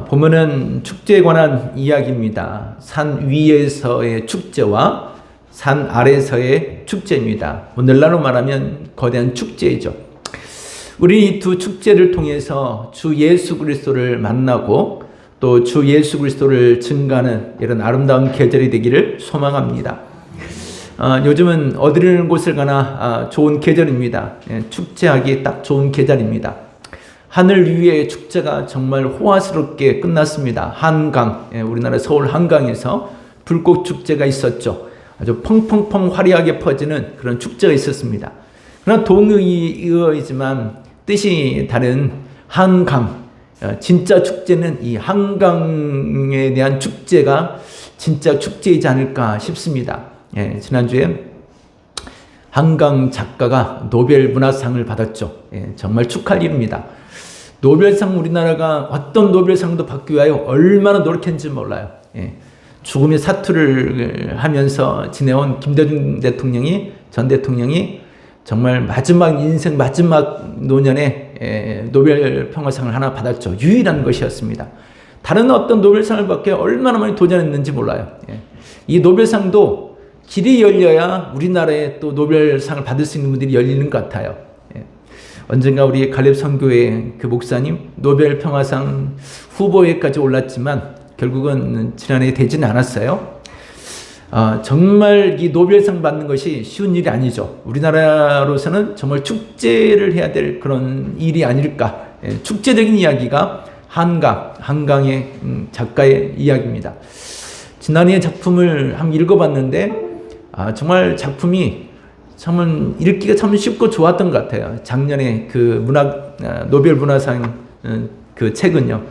보면은 축제에 관한 이야기입니다. 산 위에서의 축제와 산 아래서의 축제입니다. 오늘날로 말하면 거대한 축제이죠. 우리 이 두 축제를 통해서 주 예수 그리스도를 만나고 또 주 예수 그리스도를 증거하는 이런 아름다운 계절이 되기를 소망합니다. 요즘은 어디를 곳을 가나 좋은 계절입니다. 축제하기 딱 좋은 계절입니다. 하늘 위의 축제가 정말 호화스럽게 끝났습니다. 한강, 우리나라 서울 한강에서 불꽃 축제가 있었죠. 아주 펑펑펑 화려하게 퍼지는 그런 축제가 있었습니다. 그러나 동의어이지만 뜻이 다른 한강, 진짜 축제는 이 한강에 대한 축제가 진짜 축제이지 않을까 싶습니다. 지난주에 한강 작가가 노벨 문화상을 받았죠. 정말 축하할 일입니다. 노벨상, 우리나라가 어떤 노벨상도 받기 위하여 얼마나 노력했는지 몰라요. 죽음의 사투를 하면서 지내온 김대중 대통령이, 전 대통령이 정말 마지막 인생 마지막 노년에 노벨 평화상을 하나 받았죠. 유일한 것이었습니다. 다른 어떤 노벨상을 받기 얼마나 많이 도전했는지 몰라요. 이 노벨상도 길이 열려야 우리나라에 또 노벨상을 받을 수 있는 분들이 열리는 것 같아요. 언젠가 우리 갈렙 선교회 그 목사님 노벨 평화상 후보에까지 올랐지만 결국은 지난해 되지는 않았어요. 정말 이 노벨상 받는 것이 쉬운 일이 아니죠. 우리나라로서는 정말 축제를 해야 될 그런 일이 아닐까. 축제적인 이야기가 한강의 작가의 이야기입니다. 지난해 작품을 한번 읽어봤는데 정말 작품이 참 읽기가 참 쉽고 좋았던 것 같아요. 작년에 그 노벨 문화상 그 책은요.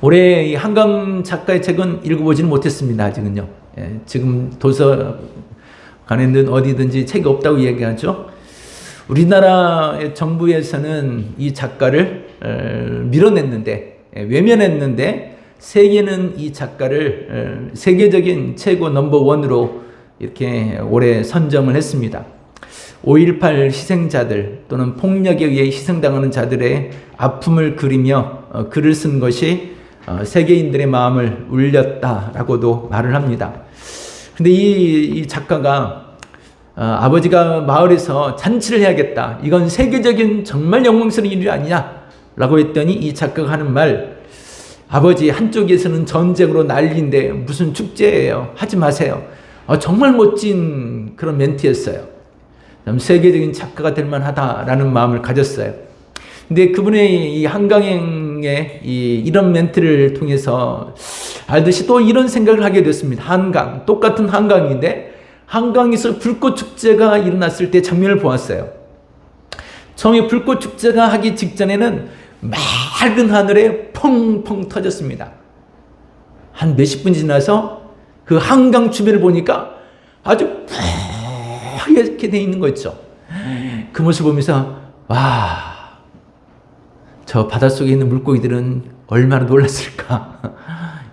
올해 이 한강 작가의 책은 읽어보지는 못했습니다. 아직은요. 지금 도서관에는 어디든지 책이 없다고 얘기하죠. 우리나라의 정부에서는 이 작가를 밀어냈는데, 외면했는데, 세계는 이 작가를 세계적인 최고 넘버원으로 이렇게 올해 선정을 했습니다. 5.18 희생자들 또는 폭력에 의해 희생당하는 자들의 아픔을 그리며 글을 쓴 것이 세계인들의 마음을 울렸다라고도 말을 합니다. 근데 이 작가가 아버지가 마을에서 잔치를 해야겠다. 이건 세계적인 정말 영광스러운 일이 아니냐라고 했더니 이 작가가 하는 말, 아버지 한쪽에서는 전쟁으로 난리인데 무슨 축제예요. 하지 마세요. 정말 멋진 그런 멘트였어요. 세계적인 작가가 될 만하다라는 마음을 가졌어요. 근데 그분의 이 한강의 이런 멘트를 통해서 알듯이 또 이런 생각을 하게 됐습니다. 한강, 똑같은 한강인데 한강에서 불꽃 축제가 일어났을 때 장면을 보았어요. 처음에 불꽃 축제가 하기 직전에는 맑은 하늘에 펑펑 터졌습니다. 한 몇십 분 지나서 그 한강 주변을 보니까 아주 하얗게 돼 있는 거 있죠. 그 모습을 보면서 와, 저 바닷속에 있는 물고기들은 얼마나 놀랐을까.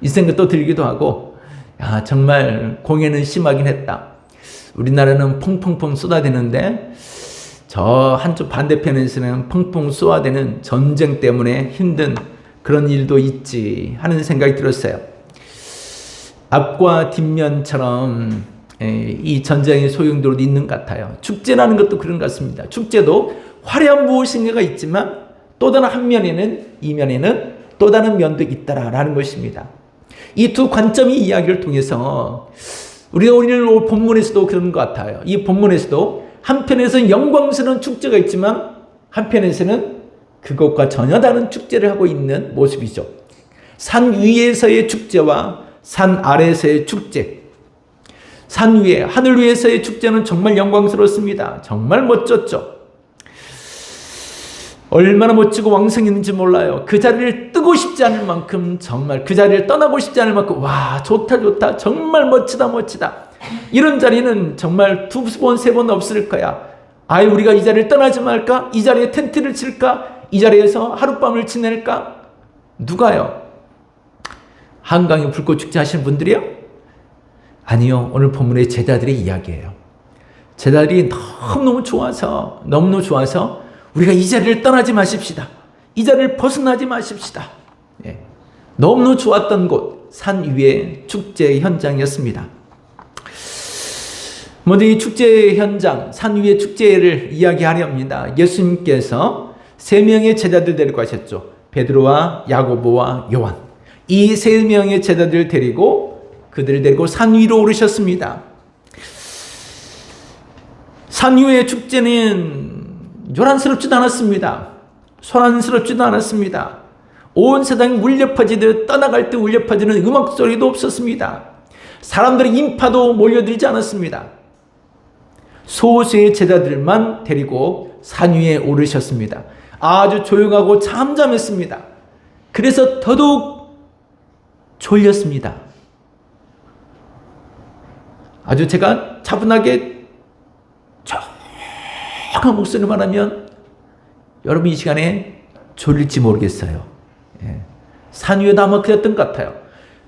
이 생각도 들기도 하고, 야, 정말 공해는 심하긴 했다. 우리나라는 펑펑펑 쏟아대는데 저 한쪽 반대편에서는 펑펑 쏟아대는 전쟁 때문에 힘든 그런 일도 있지 하는 생각이 들었어요. 앞과 뒷면처럼 이 전쟁의 소용돌이도 있는 것 같아요. 축제라는 것도 그런 것 같습니다. 축제도 화려한 무엇인가가 있지만 또 다른 한 면에는, 이면에는 또 다른 면도 있다라는 것입니다. 이 두 관점의 이야기를 통해서 우리가 오늘 본문에서도 그런 것 같아요. 이 본문에서도 한편에서는 영광스러운 축제가 있지만 한편에서는 그것과 전혀 다른 축제를 하고 있는 모습이죠. 산 위에서의 축제와 산 아래에서의 축제. 산 위에, 하늘 위에서의 축제는 정말 영광스럽습니다. 정말 멋졌죠. 얼마나 멋지고 왕성했는지 몰라요. 그 자리를 뜨고 싶지 않을 만큼, 정말 그 자리를 떠나고 싶지 않을 만큼, 와, 좋다, 좋다. 정말 멋지다, 멋지다. 이런 자리는 정말 두 번, 세 번 없을 거야. 아예 우리가 이 자리를 떠나지 말까? 이 자리에 텐트를 칠까? 이 자리에서 하룻밤을 지낼까? 누가요? 한강에 불꽃축제 하시는 분들이요? 아니요. 오늘 본문의 제자들의 이야기예요. 제자들이 너무너무 좋아서 우리가 이 자리를 떠나지 마십시다. 이 자리를 벗어나지 마십시다. 너무너무 좋았던 곳, 산 위의 축제 현장이었습니다. 먼저 이 축제 현장, 산 위의 축제를 이야기하려 합니다. 예수님께서 3명의 제자들 데리고 가셨죠. 베드로와 야고보와 요한. 이 3명의 제자들을 데리고 그들을 데리고 산 위로 오르셨습니다. 산 위의 축제는 요란스럽지도 않았습니다. 소란스럽지도 않았습니다. 온 세상이 울려 퍼지듯 떠나갈 때 울려 퍼지는 음악 소리도 없었습니다. 사람들의 인파도 몰려들지 않았습니다. 소수의 제자들만 데리고 산 위에 오르셨습니다. 아주 조용하고 잠잠했습니다. 그래서 더더욱 졸렸습니다. 아주 제가 차분하게 조용한 목소리로 말하면 여러분 이 시간에 졸릴지 모르겠어요. 산 위에도 아마 그랬던 것 같아요.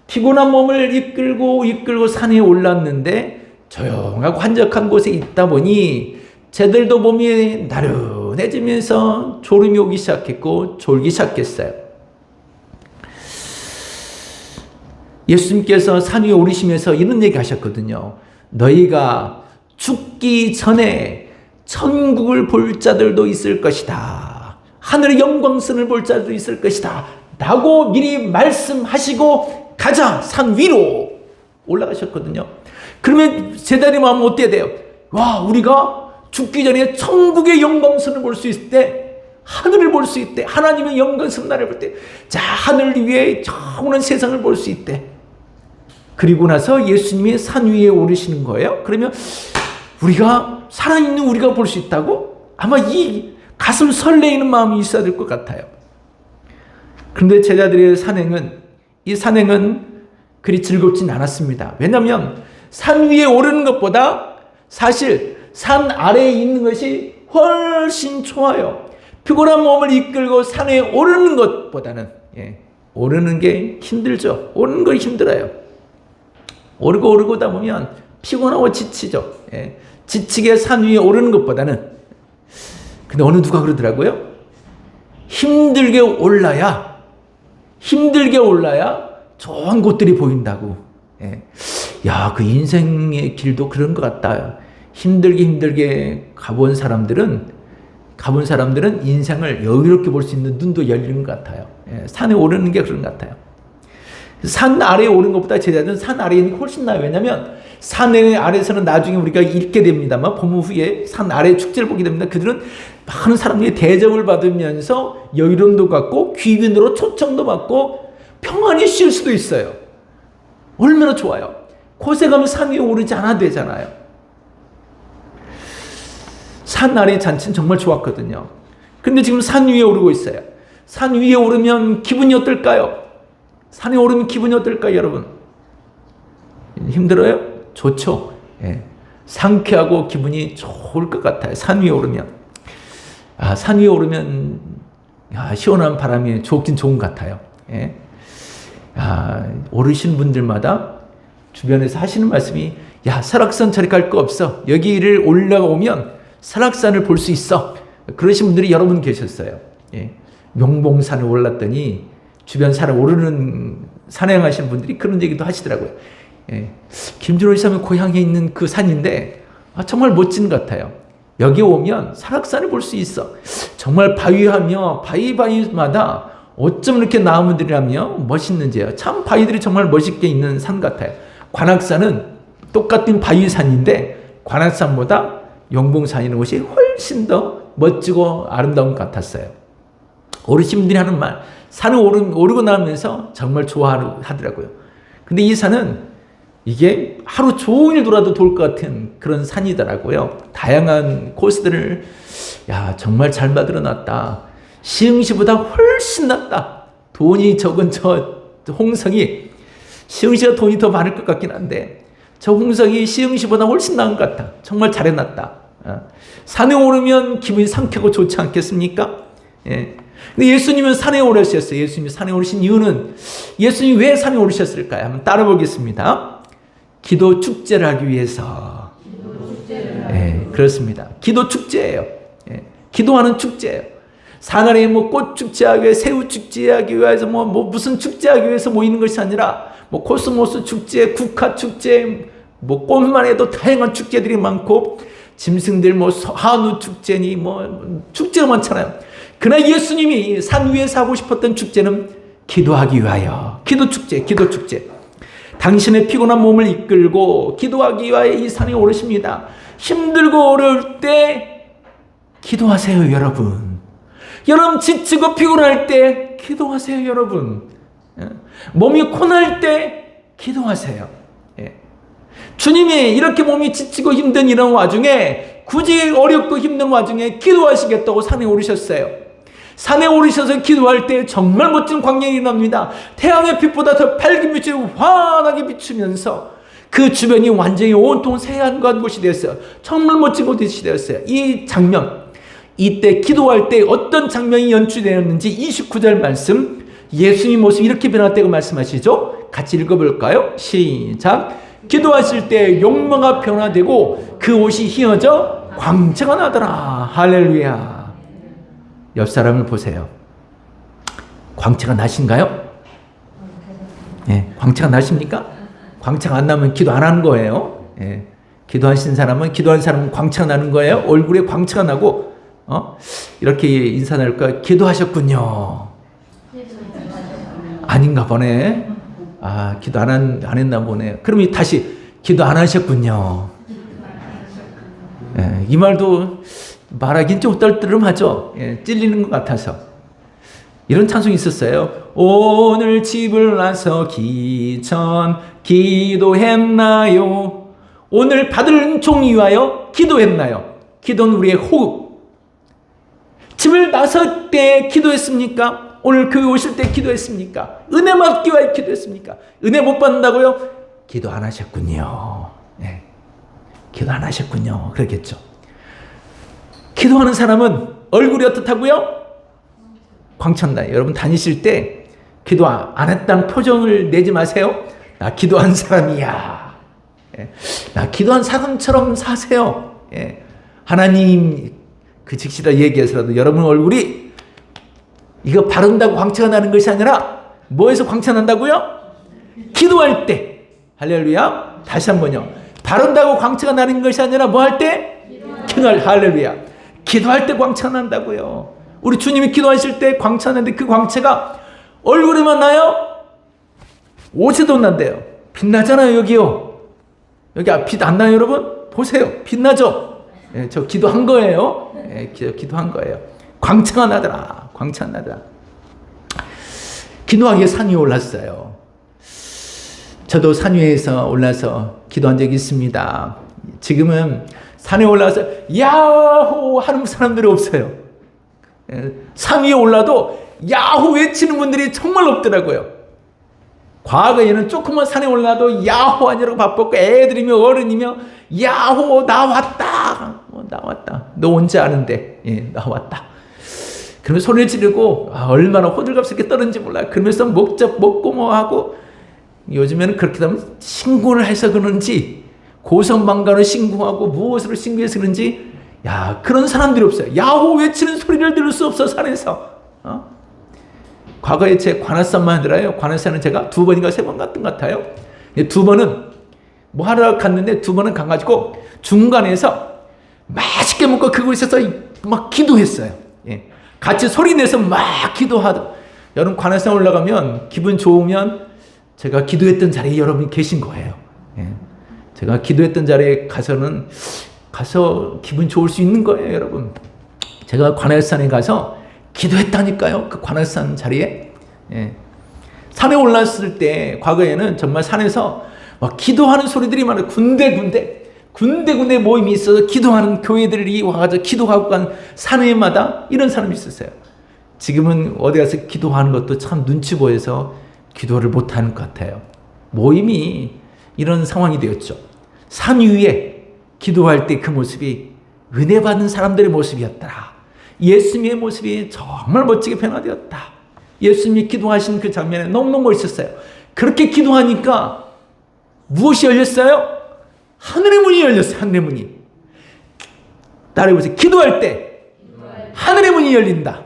피곤한 몸을 이끌고 산에 올랐는데 조용하고 한적한 곳에 있다 보니 쟤들도 몸이 나른해지면서 졸음이 오기 시작했고 졸기 시작했어요. 예수님께서 산 위에 오르시면서 이런 얘기 하셨거든요. 너희가 죽기 전에 천국을 볼 자들도 있을 것이다. 하늘의 영광선을 볼 자들도 있을 것이다. 라고 미리 말씀하시고 가자 산 위로 올라가셨거든요. 그러면 제자들이 마음은 어때야 돼요? 와, 우리가 죽기 전에 천국의 영광선을 볼 수 있을 때, 하늘을 볼 수 있을 때, 하나님의 영광선 나라를 볼 때, 자, 하늘 위에 영원한 세상을 볼 수 있을 때, 그리고 나서 예수님이 산 위에 오르시는 거예요. 그러면 우리가 살아있는 우리가 볼 수 있다고? 아마 이 가슴 설레이는 마음이 있어야 될 것 같아요. 그런데 제자들의 이 산행은 그리 즐겁진 않았습니다. 왜냐하면 산 위에 오르는 것보다 사실 산 아래에 있는 것이 훨씬 좋아요. 피곤한 몸을 이끌고 산에 오르는 것보다는 오르는 게 힘들죠. 오르는 거 힘들어요. 오르고다 보면 피곤하고 지치죠. 지치게 산 위에 오르는 것보다는. 근데 어느 누가 그러더라고요. 힘들게 올라야 좋은 곳들이 보인다고. 야, 그 인생의 길도 그런 것 같다. 힘들게 가본 사람들은 인생을 여유롭게 볼 수 있는 눈도 열리는 것 같아요. 산에 오르는 게 그런 것 같아요. 산 아래에 오른 것보다 제자들은 산 아래에 있는 게 훨씬 나아요. 왜냐하면 산 아래에서는 나중에 우리가 읽게 됩니다만 본문 후에 산 아래 축제를 보게 됩니다. 그들은 많은 사람들이 대접을 받으면서 여유로움도 갖고 귀빈으로 초청도 받고 평안히 쉴 수도 있어요. 얼마나 좋아요. 곳에 가면 산 위에 오르지 않아도 되잖아요. 산 아래 잔치는 정말 좋았거든요. 근데 지금 산 위에 오르고 있어요. 산 위에 오르면 기분이 어떨까요? 산에 오르면 기분이 어떨까요, 여러분? 힘들어요? 좋죠. 상쾌하고 기분이 좋을 것 같아요. 산 위에 오르면. 산 위에 오르면 시원한 바람이 좋긴 좋은 것 같아요. 오르신 분들마다 주변에서 하시는 말씀이 설악산 저리 갈 거 없어. 여기를 올라오면 설악산을 볼 수 있어. 그러신 분들이 여러 분 계셨어요. 명봉산에 올랐더니 주변 산을 오르는 산행하시는 분들이 그런 얘기도 하시더라고요. 김준호 이사님 고향에 있는 그 산인데 정말 멋진 것 같아요. 여기 오면 설악산을 볼 수 있어. 정말 바위하며 바위마다 어쩜 이렇게 나무들이라며 멋있는지요. 참 바위들이 정말 멋있게 있는 산 같아요. 관악산은 똑같은 바위산인데 관악산보다 영봉산이 있는 곳이 훨씬 더 멋지고 아름다운 것 같았어요. 어르신들이 하는 말, 산을 오르고 나면서 정말 좋아하더라고요. 근데 이 산은 이게 하루 종일 돌아도 돌 것 같은 그런 산이더라고요. 다양한 코스들을 정말 잘 만들어놨다. 시흥시보다 훨씬 낫다. 돈이 적은 저 홍성이 시흥시가 돈이 더 많을 것 같긴 한데 저 홍성이 시흥시보다 훨씬 나은 것 같다. 정말 잘 해놨다. 산에 오르면 기분이 상쾌하고 좋지 않겠습니까? 근데 예수님은 산에 오르셨어요. 예수님이 산에 오르신 이유는 예수님이 왜 산에 오르셨을까요? 한번 따라 보겠습니다. 기도 축제를 하기 위해서. 그렇습니다. 기도 축제예요. 기도하는 축제예요. 산 아래에 뭐 꽃 축제하기 위해, 새우 축제하기 위해서 무슨 축제하기 위해서 모이는 것이 아니라 뭐 코스모스 축제, 국화 축제, 뭐 꽃만 해도 다양한 축제들이 많고 짐승들 뭐 한우 축제니 뭐 축제가 많잖아요. 그러나 예수님이 산 위에서 하고 싶었던 축제는 기도하기 위하여, 기도 축제. 당신의 피곤한 몸을 이끌고 기도하기 위하여 이 산에 오르십니다. 힘들고 어려울 때 기도하세요, 여러분. 여러분 지치고 피곤할 때 기도하세요, 여러분. 몸이 고날 때 기도하세요. 주님이 이렇게 몸이 지치고 힘든 이런 와중에, 굳이 어렵고 힘든 와중에 기도하시겠다고 산에 오르셨어요. 산에 오르셔서 기도할 때 정말 멋진 광경이 일어납니다. 태양의 빛보다 더 밝은 빛이 환하게 비추면서 그 주변이 완전히 온통 새하얀 곳이 되었어요. 정말 멋진 곳이 되었어요. 이 장면, 이때 기도할 때 어떤 장면이 연출되었는지 29절 말씀, 예수님 모습이 이렇게 변했다고 말씀하시죠. 같이 읽어볼까요? 시작. 기도하실 때 용모가 변화되고 그 옷이 휘어져 광채가 나더라. 할렐루야. 옆 사람을 보세요. 광채가 나신가요? 광채가 나십니까? 광채가 안 나면 기도 안 하는 거예요. 기도하신 사람은, 기도한 사람은 광채가 나는 거예요. 얼굴에 광채가 나고, 이렇게 인사 나올까? 기도하셨군요. 아닌가 보네. 기도 안 했나 보네. 그럼 다시 기도 안 하셨군요. 이 말도 말하긴 좀 떨떠름하죠. 찔리는 것 같아서. 이런 찬송이 있었어요. 오늘 집을 나서기 전 기도했나요? 오늘 받을 종이 위하여 기도했나요? 기도는 우리의 호흡. 집을 나설 때 기도했습니까? 오늘 교회 오실 때 기도했습니까? 은혜 받기 위하여 기도했습니까? 은혜 못 받는다고요? 기도 안 하셨군요. 기도 안 하셨군요. 그러겠죠. 기도하는 사람은 얼굴이 어떻다고요? 광찬다. 여러분 다니실 때 기도 안 했다는 표정을 내지 마세요. 나 기도한 사람이야. 나 기도한 사람처럼 사세요. 하나님 그 즉시다 얘기해서라도 여러분 얼굴이 이거 바른다고 광채가 나는 것이 아니라 뭐에서 광채 난다고요? 기도할 때. 할렐루야. 다시 한번요. 바른다고 광채가 나는 것이 아니라 뭐 할 때? 기도할. 할렐루야. 기도할 때 광채가 난다고요. 우리 주님이 기도하실 때 광채가 나는데 그 광채가 얼굴에만 나요? 옷에도 난대요. 빛나잖아요, 여기요. 여기 빛 안 나요, 여러분? 보세요. 빛나죠? 저 기도한 거예요. 기도한 거예요. 광채가 나더라. 광채가 나더라. 기도하기에 산 위에 올랐어요. 저도 산 위에서 올라서 기도한 적이 있습니다. 지금은 산에 올라서 야호 하는 사람들이 없어요. 산 위에 올라도 야호 외치는 분들이 정말 없더라고요. 과거에는 조금만 산에 올라도 야호 하느라고 바빴고 애들이며 어른이며 야호 나왔다. 나왔다. 너 언제 아는데? 나왔다. 그러면 소리를 지르고 얼마나 호들갑스럽게 떠는지 몰라. 그러면서 먹고 뭐 하고 요즘에는 그렇게 되면 신고를 해서 그런지 고성방가로 신고하고 무엇으로 신고해서 그런지 그런 사람들이 없어요. 야호 외치는 소리를 들을 수 없어 산에서. 과거에 제 관할산만 하더라요. 관할산은 제가 2번인가 3번 갔던 것 같아요. 2번은 뭐 하러 갔는데 2번은 가가지고 중간에서 맛있게 먹고 그곳에서 막 기도했어요. 같이 소리 내서 막 기도하다. 여러분 관할산 올라가면 기분 좋으면 제가 기도했던 자리에 여러분이 계신 거예요. 제가 기도했던 자리에 가서 기분 좋을 수 있는 거예요, 여러분. 제가 관할산에 가서 기도했다니까요. 그 관할산 자리에. 산에 올랐을 때 과거에는 정말 산에서 막 기도하는 소리들이 많아요. 군데군데 모임이 있어서 기도하는 교회들이 와가지고 기도하고 간 산회마다 이런 사람이 있었어요. 지금은 어디 가서 기도하는 것도 참 눈치 보여서 기도를 못하는 것 같아요. 모임이 이런 상황이 되었죠. 산 위에 기도할 때 그 모습이 은혜 받는 사람들의 모습이었더라. 예수님의 모습이 정말 멋지게 변화되었다. 예수님이 기도하신 그 장면에 너무너무 멋있었어요. 그렇게 기도하니까 무엇이 열렸어요? 하늘의 문이 열렸어요. 하늘의 문이. 따라해보세요. 기도할 때 하늘의 문이 열린다.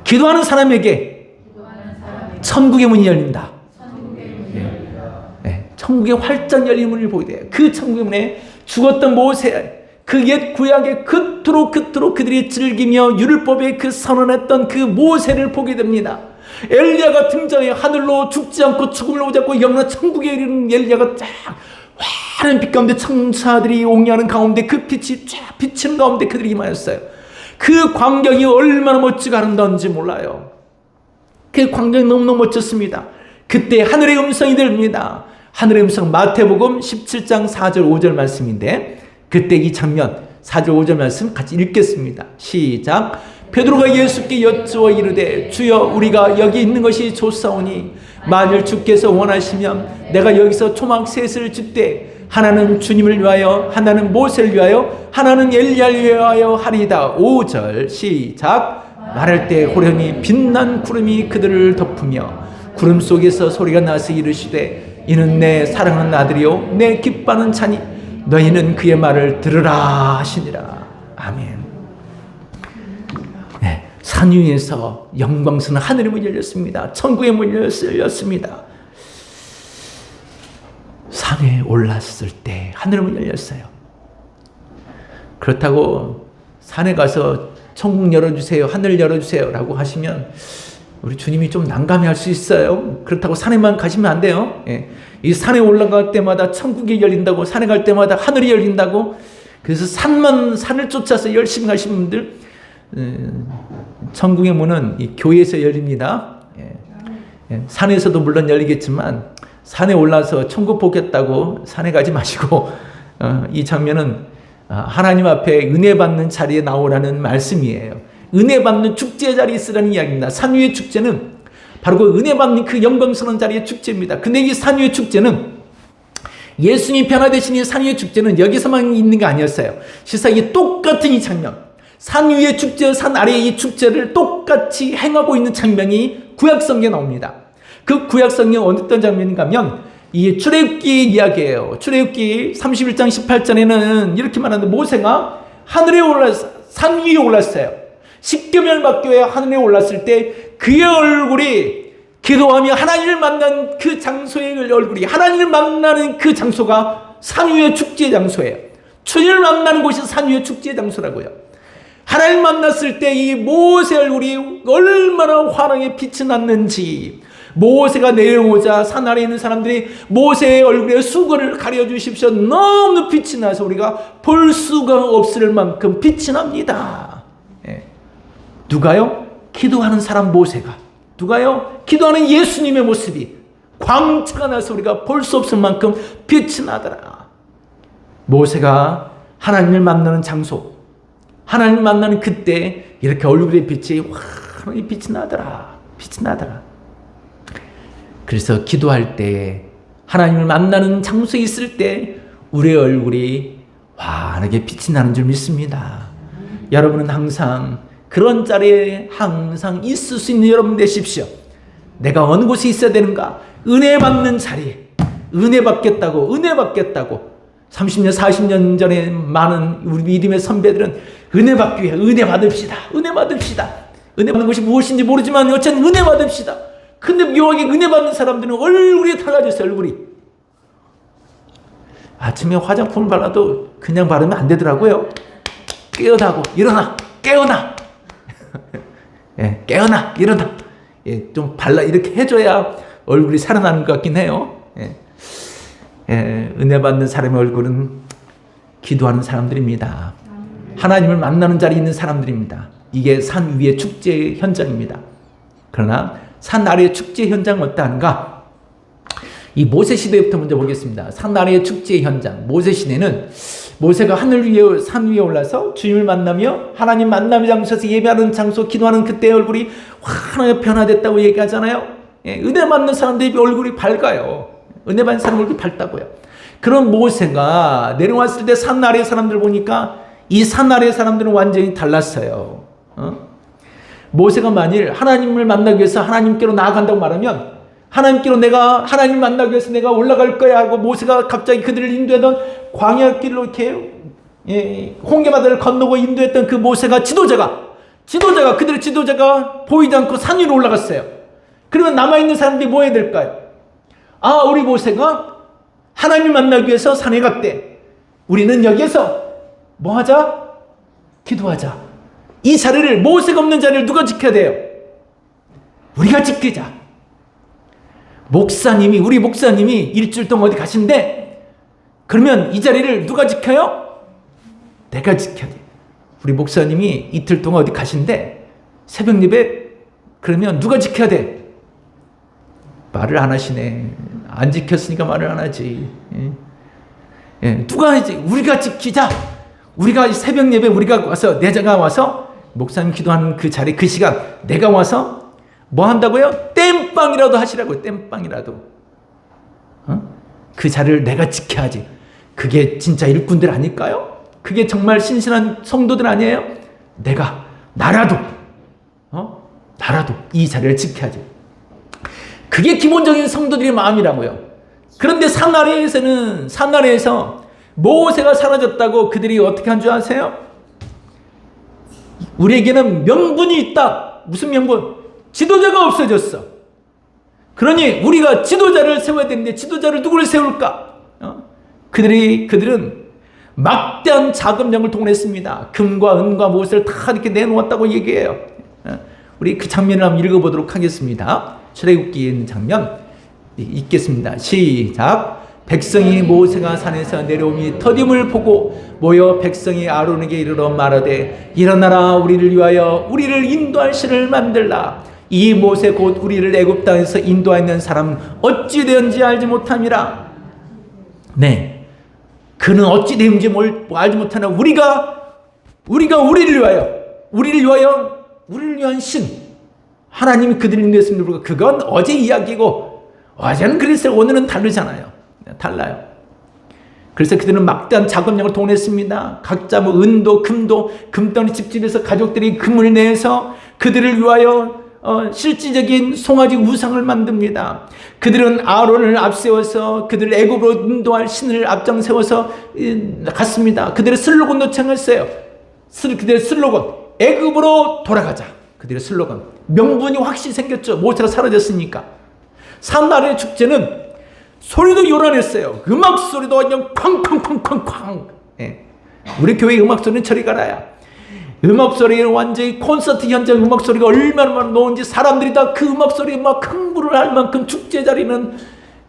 기도하는 사람에게 천국의 문이 열린다. 천국의 활짝 열린 문을 보게 돼요. 그 천국의 문에 죽었던 모세, 그 옛 구약에 그토록 그들이 즐기며 율법에 그 선언했던 그 모세를 보게 됩니다. 엘리야가 등장해 하늘로 죽지 않고 죽음을 오지 않고 영원한 천국에 이르는 엘리야가 쫙 환한 빛 가운데 천사들이 옹야하는 가운데 그 빛이 쫙 비치는 가운데 그들이 임하였어요. 그 광경이 얼마나 멋지고 아름다운지 몰라요. 그 광경이 너무너무 멋졌습니다. 그때 하늘의 음성이 들립니다. 하늘의 음성, 마태복음 17장 4절 5절 말씀인데, 그때 이 장면 4절 5절 말씀 같이 읽겠습니다. 시작. 베드로가 예수께 여쭈어 이르되 주여 우리가 여기 있는 것이 좋사오니 만일 주께서 원하시면 내가 여기서 초막 셋을 줍되 하나는 주님을 위하여, 하나는 모세를 위하여, 하나는 엘리야를 위하여 하리이다. 5절 시작. 말할 때 호련히 빛난 구름이 그들을 덮으며 구름 속에서 소리가 나서 이르시되 이는 내 사랑하는 아들이요 내 기뻐하는 자니 너희는 그의 말을 들으라 하시니라. 아멘. 네, 산 위에서 영광스러운 하늘의 문이 열렸습니다. 천국의 문이 열렸습니다. 산에 올랐을 때 하늘의 문이 열렸어요. 그렇다고 산에 가서 천국 열어주세요, 하늘 열어주세요 라고 하시면 우리 주님이 좀 난감해할 수 있어요. 그렇다고 산에만 가시면 안 돼요. 예. 이 산에 올라갈 때마다 천국이 열린다고, 산에 갈 때마다 하늘이 열린다고, 그래서 산을 쫓아서 열심히 가시는 분들, 천국의 문은 이 교회에서 열립니다. 예. 예. 산에서도 물론 열리겠지만 산에 올라서 천국 보겠다고 산에 가지 마시고, 이 장면은 하나님 앞에 은혜 받는 자리에 나오라는 말씀이에요. 은혜 받는 축제 자리에 있으라는 이야기입니다. 산 위의 축제는 바로 그 은혜 받는 그 영광스러운 자리의 축제입니다. 근데 이 산 위의 축제는, 예수님이 변화되신 이 산 위의 축제는 여기서만 있는 게 아니었어요. 실상 이 똑같은 이 장면, 산 위의 축제, 산 아래의 이 축제를 똑같이 행하고 있는 장면이 구약성경에 나옵니다. 그 구약성경에 어떤 장면인가 하면 이 출애굽기 이야기예요. 출애굽기 31장 18절에는 이렇게 말하는데, 모세가 하늘에 올라서 산 위에 올랐어요. 십계명 받교에 하늘에 올랐을 때 그의 얼굴이, 기도하며 하나님을 만난 그 장소의 얼굴이, 하나님을 만나는 그 장소가 산 위의 축제 장소예요. 주님을 만나는 곳이 산 위의 축제 장소라고요. 하나님 만났을 때 이 모세 얼굴이 얼마나 환하게 빛이 났는지, 모세가 내려오자 산 아래에 있는 사람들이 모세의 얼굴에 수건을 가려주십시오. 너무 빛이 나서 우리가 볼 수가 없을 만큼 빛이 납니다. 예. 누가요? 기도하는 사람 모세가. 누가요? 기도하는 예수님의 모습이 광채가 나서 우리가 볼 수 없을 만큼 빛이 나더라. 모세가 하나님을 만나는 장소, 하나님을 만나는 그때 이렇게 얼굴의 빛이 환하게 빛이 나더라. 빛이 나더라. 그래서 기도할 때, 하나님을 만나는 장소에 있을 때 우리의 얼굴이 환하게 빛이 나는 줄 믿습니다. 여러분은 항상 그런 자리에 항상 있을 수 있는 여러분 되십시오. 내가 어느 곳에 있어야 되는가? 은혜 받는 자리에. 은혜 받겠다고 30년 40년 전에 많은 우리 믿음의 선배들은 은혜 받기 위해 은혜 받읍시다. 은혜 받는 것이 무엇인지 모르지만 어쨌든 은혜 받읍시다. 근데 묘하게 은혜 받는 사람들은 얼굴이 달라졌어요. 얼굴이. 아침에 화장품을 발라도 그냥 바르면 안 되더라고요. 깨어나고 일어나, 깨어나. 예, 깨어나, 일어나. 예, 좀 발라 이렇게 해줘야 얼굴이 살아나는 것 같긴 해요. 예. 예, 은혜 받는 사람의 얼굴은 기도하는 사람들입니다. 하나님을 만나는 자리에 있는 사람들입니다. 이게 산 위의 축제 현장입니다. 그러나 산 아래의 축제 현장은 어떠한가? 이 모세 시대부터 먼저 보겠습니다. 산 아래의 축제 현장. 모세 시대는 모세가 하늘 위에, 산 위에 올라서 주님을 만나며 하나님 만남의 장소에서 예배하는 장소, 기도하는 그때의 얼굴이 환하게 변화됐다고 얘기하잖아요. 예, 은혜 받는 사람들의 얼굴이 밝아요. 은혜 받는 사람 얼굴이 밝다고요. 그런 모세가 내려왔을 때 산 아래의 사람들 보니까 이 산 아래의 사람들은 완전히 달랐어요. 모세가 만일 하나님을 만나기 위해서 하나님께로 나아간다고 말하면, 하나님께로 내가 하나님을 만나기 위해서 내가 올라갈 거야 하고 모세가 갑자기 그들을 인도하던 광야 길로 이렇게 홍해바다를 건너고 인도했던 그 모세가, 지도자가 그들의 지도자가 보이지 않고 산 위로 올라갔어요. 그러면 남아있는 사람들이 뭐 해야 될까요? 아, 우리 모세가 하나님 만나기 위해서 산에 갔대. 우리는 여기에서 뭐 하자? 기도하자. 이 자리를, 모세가 없는 자리를 누가 지켜야 돼요? 우리가 지키자. 우리 목사님이 일주일 동안 어디 가신대? 그러면 이 자리를 누가 지켜요? 내가 지켜야 돼. 우리 목사님이 이틀 동안 어디 가신대? 새벽 예배? 그러면 누가 지켜야 돼? 말을 안 하시네. 안 지켰으니까 말을 안 하지. 누가 하지? 우리가 지키자. 우리가 새벽 예배 우리가 와서, 내가 와서 목사님 기도하는 그 자리, 그 시간 내가 와서 뭐 한다고요? 땜빵이라도 하시라고요. 땜빵이라도. 그 자리를 내가 지켜야지. 그게 진짜 일꾼들 아닐까요? 그게 정말 신실한 성도들 아니에요? 나라도 이 자리를 지켜야지. 그게 기본적인 성도들의 마음이라고요. 그런데 산 아래에서 모세가 사라졌다고 그들이 어떻게 한 줄 아세요? 우리에게는 명분이 있다. 무슨 명분? 지도자가 없어졌어. 그러니 우리가 지도자를 세워야 되는데 지도자를 누구를 세울까? 그들은 막대한 자금력을 동원했습니다. 금과 은과 무엇을 다 이렇게 내놓았다고 얘기해요. 우리 그 장면을 한번 읽어보도록 하겠습니다. 출애굽기에 있는 장면 읽겠습니다. 시작. 백성이 모세가 산에서 내려오니 더딤을 보고 모여 백성이 아론에게 이르러 말하되 일어나라, 우리를 위하여 우리를 인도할 신을 만들라. 이 모세 곧 우리를 애굽 땅에서 인도하는 사람 어찌 되었는지 알지 못함이라. 네, 그는 어찌 되었는지 알지 못하나 우리가 우리를 위한 신, 하나님이 그들을 인도했음에도 불구하고 그건 어제 이야기고, 어제는 그랬어요. 오늘은 다르잖아요. 달라요. 그래서 그들은 막대한 자금력을 동원했습니다. 각자 은도 금도 금덩이 집집에서 가족들이 금을 내서 그들을 위하여 실질적인 송아지 우상을 만듭니다. 그들은 아론을 앞세워서 그들을 애굽으로 인도할 신을 앞장 세워서 갔습니다. 그들의 슬로건도 정했어요. 그들의 슬로건, 애굽으로 돌아가자. 그들의 슬로건, 명분이 확실히 생겼죠. 모세가 사라졌으니까. 산 아래의 축제는 소리도 요란했어요. 음악 소리도 그냥 쾅쾅쾅쾅쾅. 우리 교회 음악 소리는 저리 가라야. 음악 소리는 완전히 콘서트 현장 음악 소리가 얼마나 나오는지 사람들이 다 그 음악 소리에 막 흥분을 할 만큼 축제 자리는,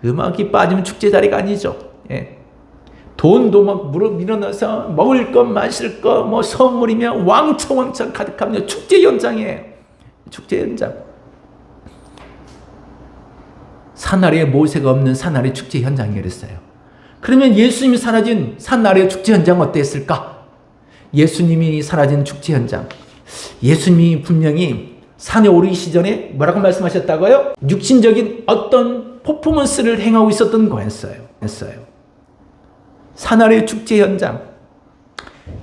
음악이 빠지면 축제 자리가 아니죠. 돈도 막 밀어넣어서 먹을 것 마실 것 뭐 선물이며 왕창 가득하며 축제 현장이에요. 축제 현장. 산 아래에 모세가 없는 산 아래 축제 현장이 그랬어요. 그러면 예수님이 사라진 산 아래 축제 현장 어땠을까? 예수님이 사라진 축제 현장, 예수님이 분명히 산에 오르기 전에 뭐라고 말씀하셨다고요? 육신적인 어떤 퍼포먼스를 행하고 있었던 거였어요. 산 아래 축제 현장,